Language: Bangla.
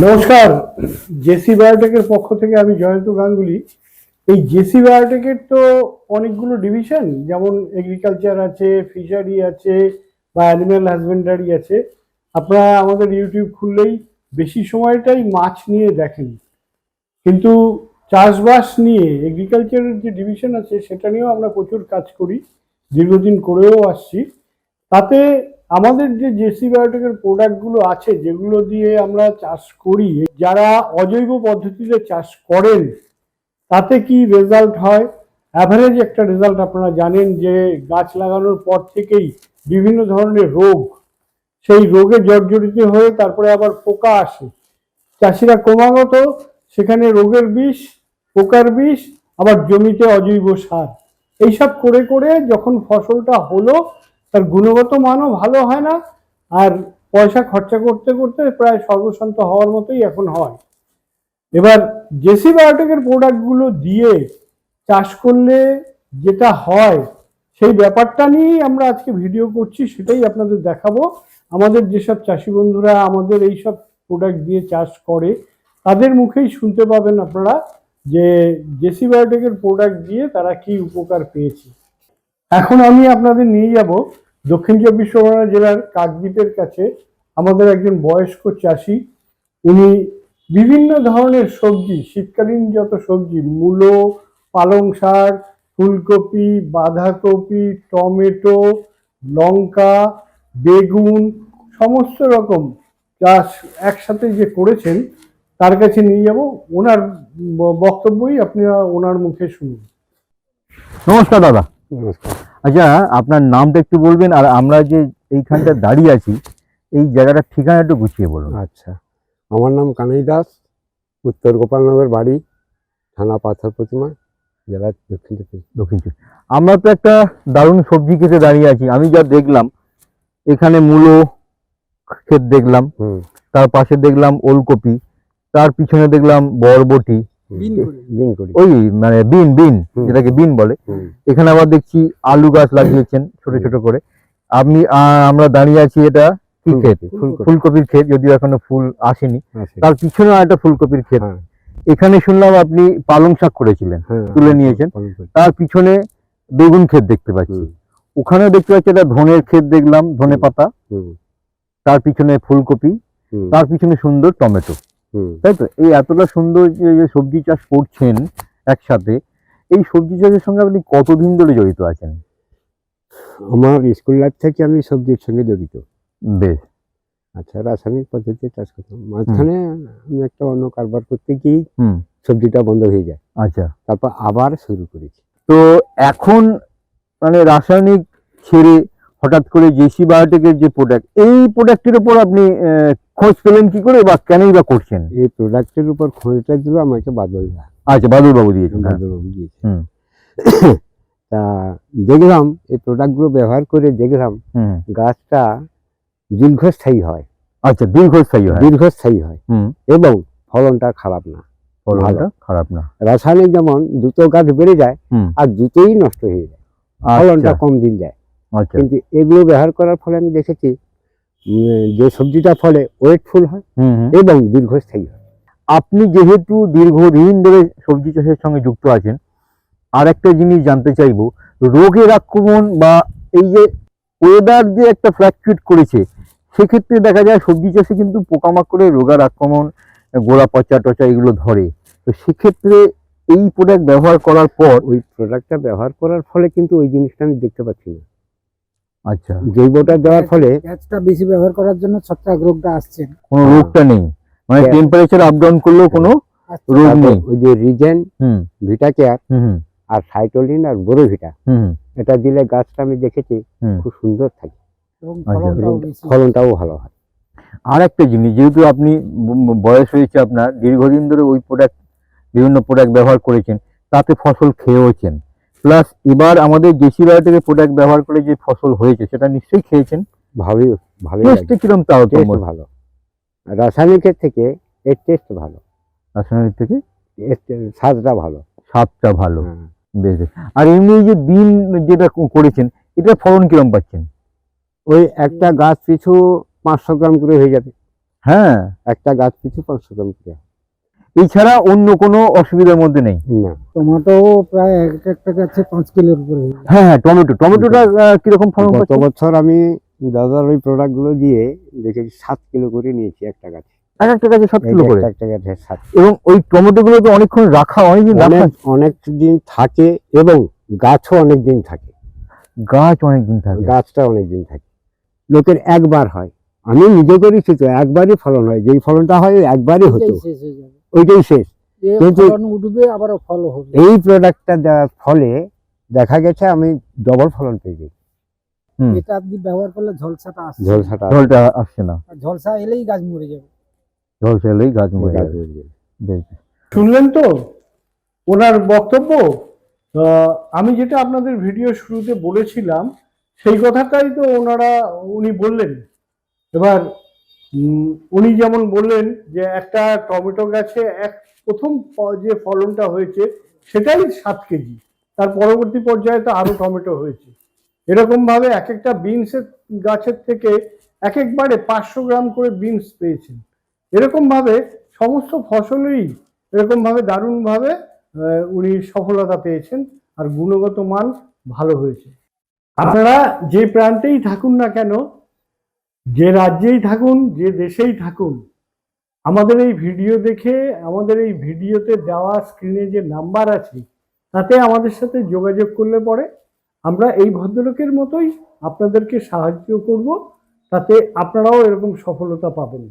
নমস্কার। জেসি বায়োটেকের পক্ষ থেকে আমি জয়ন্ত গাঙ্গুলি। এই জেসি বায়োটেকের তো অনেকগুলো ডিভিশন, যেমন এগ্রিকালচার আছে, ফিশারি আছে, বা অ্যানিম্যাল হাজবেন্ডারি আছে। আপনারা আমাদের ইউটিউব খুললেই বেশি সময়টাই মাছ নিয়ে দেখেন, কিন্তু চাষবাস নিয়ে এগ্রিকালচারের যে ডিভিশন আছে সেটা নিয়েও আমরা প্রচুর কাজ করি, দীর্ঘদিন করেও আসছি। তাতে আমাদের যে জেসি বায়োটেকের প্রোডাক্টগুলো আছে, যেগুলো দিয়ে আমরা চাষ করি, যারা অজৈব পদ্ধতিতে চাষ করেন তাতে কি রেজাল্ট হয়। অ্যাভারেজ একটা রেজাল্ট আপনারা জানেন যে গাছ লাগানোর পর থেকেই বিভিন্ন ধরনের রোগ, সেই রোগে জর্জরিত হয়ে তারপরে আবার পোকা আসে। চাষিরা ক্রমাগত সেখানে রোগের বিষ, পোকার বিষ, আবার জমিতে অজৈব সার, এইসব করে করে যখন ফসলটা হলো তার গুণগত মানও ভালো হয় না, আর পয়সা খরচা করতে করতে প্রায় সর্বশান্ত হওয়ার মতোই এখন হয়। এবার জেসি বায়োটেকের প্রোডাক্টগুলো দিয়ে চাষ করলে যেটা হয় সেই ব্যাপারটা নিয়েই আমরা আজকে ভিডিও করছি, সেটাই আপনাদের দেখাবো। আমাদের যেসব চাষি বন্ধুরা আমাদের এইসব প্রোডাক্ট দিয়ে চাষ করে তাদের মুখেই শুনতে পাবেন আপনারা যে জেসি বায়োটেকের প্রোডাক্ট দিয়ে তারা কি উপকার পেয়েছে। এখন আমি আপনাদের নিয়ে যাব দক্ষিণ চব্বিশ পরগনা জেলার কাকদ্বীপের কাছে। আমাদের একজন বয়স্ক চাষি, উনি বিভিন্ন ধরনের সবজি, শীতকালীন যত সবজি, মূলো, পালং শাক, ফুলকপি, বাঁধাকপি, টমেটো, লঙ্কা, বেগুন, সমস্ত রকম চাষ একসাথে যে করেছেন তার কাছে নিয়ে যাব। ওনার বক্তব্যই আপনারা ওনার মুখে শুনুন। নমস্কার দাদা। নমস্কার। আচ্ছা, আপনার নামটা একটু বলবেন, আর আমরা যে এইখানটা দাঁড়িয়ে আছি এই জায়গাটার ঠিকানা একটু গুছিয়ে বলুন। আচ্ছা, আমার নাম কানাই দাস, উত্তর গোপালনগর বাড়ি, থানা পাথর প্রতিমা, জেলা দক্ষিণ চব্বিশ। আমরা তো একটা দারুণ সবজি খেতে দাঁড়িয়ে আছি। আমি যা দেখলাম এখানে মূলো ক্ষেত দেখলাম, তার পাশে দেখলাম ওলকপি, তার পিছনে দেখলাম বরবটি, ওই মানে বিন বিন যেটাকে বিন বলে। এখানে আবার দেখছি আলু গাছ লাগিয়েছেন ছোট ছোট করে। আমরা দাঁড়িয়ে আছি, এটা কি ক্ষেত? ফুলকপির ক্ষেত, যদিও এখনো ফুল আসেনি। তার পিছনে একটা ফুলকপির ক্ষেত। এখানে শুনলাম আপনি পালং শাক করেছিলেন, তুলে নিয়েছেন। তার পিছনে বেগুন ক্ষেত দেখতে পাচ্ছি, ওখানেও দেখতে পাচ্ছি একটা ধনের ক্ষেত দেখলাম, ধনে পাতা। তার পিছনে ফুলকপি, তার পিছনে সুন্দর টমেটো, তাই তো? এই এতটা সুন্দর যে সবজি চাষ করছেন একসাথে, এই সবজি চাষের সঙ্গে আপনি কতদিন ধরে জড়িত আছেন? আমার স্কুল লাইফ থেকে আমি সবজির সঙ্গে জড়িত। বেশ। আচ্ছা, রাসায়নিক পদ্ধতিতে চাষ করতাম, মাঝখানে আমি একটা অন্য কারবার করতে গিয়েই সবজিটা বন্ধ হয়ে যায়। আচ্ছা, তারপর আবার শুরু করেছি। তো এখন মানে রাসায়নিক ছেড়ে হঠাৎ করে জেসি বায়োটেকের যে প্রোডাক্ট, এই প্রোডাক্টের উপর আপনি খোঁজ পেলেন কি করে, বা কেনই বা করছেন? এই প্রোডাক্টের উপর খোঁজটা দিল আমাকে বাদলদা। আচ্ছা, বাদলবাবু দিয়েছেন। বাদলবাবু দিয়েছে। তা দেখলাম এই প্রোডাক্টগুলো ব্যবহার করে দেখলাম গাছটা দীর্ঘস্থায়ী হয়। আচ্ছা, দীর্ঘস্থায়ী হয় এবং ফলনটা খারাপ না। ফলনটা খারাপ না। রাসায়নিক যেমন দ্রুত গাছ বেড়ে যায় আর দ্রুতই নষ্ট হয়ে যায়, ফলনটা কম দিন যায়। কিন্তু এগুলো ব্যবহার করার ফলে আমি দেখেছি যে সবজিটা ফলে ওয়েটফুল হয় এবং দীর্ঘস্থায়ী হয়। আপনি যেহেতু দীর্ঘদিন ধরে সবজি চাষের সঙ্গে যুক্ত আছেন, আর একটা জিনিস জানতে চাইবো, রোগের আক্রমণ বা এই যে ওয়েদার যে একটা ফ্ল্যাকচুয়েট করেছে, সেক্ষেত্রে দেখা যায় সবজি চাষে কিন্তু পোকামাকড়ের রোগের আক্রমণ, গোড়া পচা টচা এগুলো ধরে। তো সেক্ষেত্রে এই প্রোডাক্ট ব্যবহার করার পর, ওই প্রোডাক্টটা ব্যবহার করার ফলে কিন্তু ওই জিনিসটা আমি দেখতে পাচ্ছি না। আচ্ছা, জৈবটা দেওয়ার ফলে গাছটা বেশি ব্যবহার করার জন্য ছত্রাক রোগটা আসছে, কোনো রোগটা নেই, মানে টেম্পারেচার আপ ডাউন করলেও কোনো রোগ নেই। ওই যে রিজেন, ভিটা কেয়ার আর সাইটোলিন আর বোরোভিটা, এটা দিলে গাছটা আমি দেখেছি খুব সুন্দর থাকে এবং ফলনটাও ভালো হয়। আর একটা জিনিস, যেহেতু আপনি বয়স হয়েছে আপনার, দীর্ঘদিন ধরে ওই প্রোডাক্ট, বিভিন্ন প্রোডাক্ট ব্যবহার করেছেন, তাতে ফসল খেয়েওছেন, প্লাস এবার আমাদের জেসি বায়োটেকের প্রোডাক্ট ব্যবহার করে যে ফসল হয়েছে সেটা নিশ্চয়ই খেয়েছেন। ভালোই ভালো, কিরকম? তাও ভালো। রাসায়নিকের থেকে এর টেস্ট ভালো, রাসায়নিক থেকে স্বাদটা ভালো। বেশ। আর এমনি যে বিন যেটা করেছেন, এটা ফলন কিরকম পাচ্ছেন? ওই একটা গাছ পিছু 500 গ্রাম করে হয়ে যাবে। হ্যাঁ, একটা গাছ পিছু 500 গ্রাম করে হয়। এছাড়া অন্য কোনো অসুবিধার মধ্যে নেই। না, টমেটো প্রায় একটা গাছে 5 কিলোর উপরে হয়ে যায়। হ্যাঁ হ্যাঁ, টমেটোটা কিরকম ফলন গত পাচ্ছে? বছর আমি দাদার ওই প্রোডাক্ট গুলো দিয়ে দেখেছি 7 কিলো করে নিয়েছি একটা গাছে। এক একটা গাছে 7 এই কিলো যে করে। একটা গাছে 7। এবং ওই টমেটো গুলো তো অনেকক্ষণ রাখা, অনেকদিন রাখা, অনেক দিন থাকে এবং গাছও অনেক দিন থাকে, গাছ অনেকদিন থাকে। গাছটা অনেক দিন থাকে। লোকের একবার হয়, আমি নিজে করেছি তো, একবারই ফলন হয়, যেই ফলনটা হয় একবারই হতো, এটাই শেষ হয়ে যাবে, ওইটাই শেষ। এ কিন্তু ফলন উঠবে আবার ফল হবে। এই প্রোডাক্টটা দেওয়ার ফলে দেখা গেছে আমি ডবল ফলন পেয়ে যাই। এটা আপনি ব্যবহার করলে ঝলসাটা আসছে না। ঝলসাটা ঝোলটা আসছে না, আর ঝলসা এলেই গাছ মরে যাবে। ঝলসা এলেই গাছ মরে গাছ যাবে। মরে যাবে। বেশ। শুনলেন তো ওনার বক্তব্য। আমি যেটা আপনাদের ভিডিও শুরুতে বলেছিলাম সেই কথাটাই তো উনি বললেন। এবার উনি যেমন বললেন যে একটা টমেটো গাছে প্রথম যে ফলনটা হয়েছে সেটাই 7 কেজি, তার পরবর্তী পর্যায়ে তো আরো টমেটো হয়েছে। এরকম ভাবে এক একটা বিনসের গাছের থেকে এক একবারে 500 গ্রাম করে বিনস পেয়েছেন। এরকম ভাবে সমস্ত ফসলেই এরকম ভাবে দারুণ ভাবে উনি সফলতা পেয়েছেন, আর গুণগত মান ভালো হয়েছে। আপনারা যে প্রান্তেই থাকুন না কেন, যে রাজ্যেই থাকুন, যে দেশেই থাকুন, আমাদের এই ভিডিও দেখে আমাদের এই ভিডিওতে দেওয়া স্ক্রিনে যে নাম্বার আছে তাতে আমাদের সাথে যোগাযোগ করলে পরে আমরা এই ভদ্রলোকের মতোই আপনাদেরকে সাহায্য করব, তাতে আপনারাও এরকম সফলতা পাবেন।